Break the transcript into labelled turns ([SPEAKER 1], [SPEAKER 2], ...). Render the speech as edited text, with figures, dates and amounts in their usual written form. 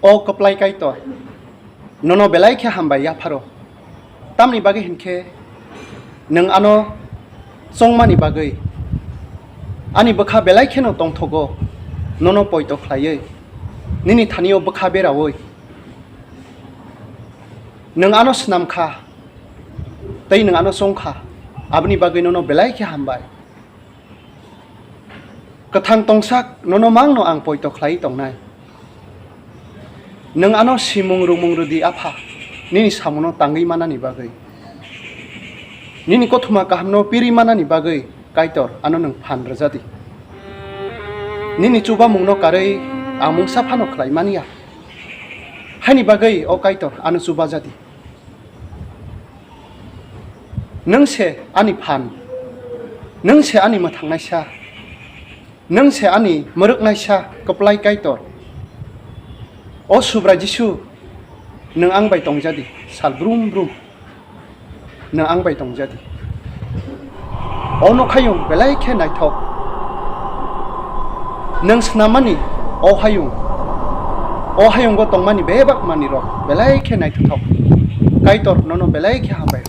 [SPEAKER 1] o keplai Kaitor Nono Hambai yaphar-o tamni bagi hinke nung ano songmani bagi ani bwkha belai kheno tongthogo nono poito khlaioi nini thanio bwkha berawoi nung ano snamkha tei nung ano songkha abni bagi nono belai hambai kathang tongsak nono mangno ang poito khlai tongnai nung ano simung rumung rudi apha nini samuno tangi manani bagi nini kothuma kahamno piri manani bagi Kaitor ano nung phan rajadi nini chuba mungno karei amung sa phano khlai mania hani bagi o Kaitor ano chuba jadi nung se ani phan nung se ani mathangnai sa nung se ani muruknai sa keplai Kaitor o Subrai Jisuni nung ang bai tongjadi sal brum brum nung ang bai tongjadi o no khayung belai khe Naithok nung snamani o hayung go tongmani bebak mani rok belai khe Naithok Kaitor nono belai khe hambai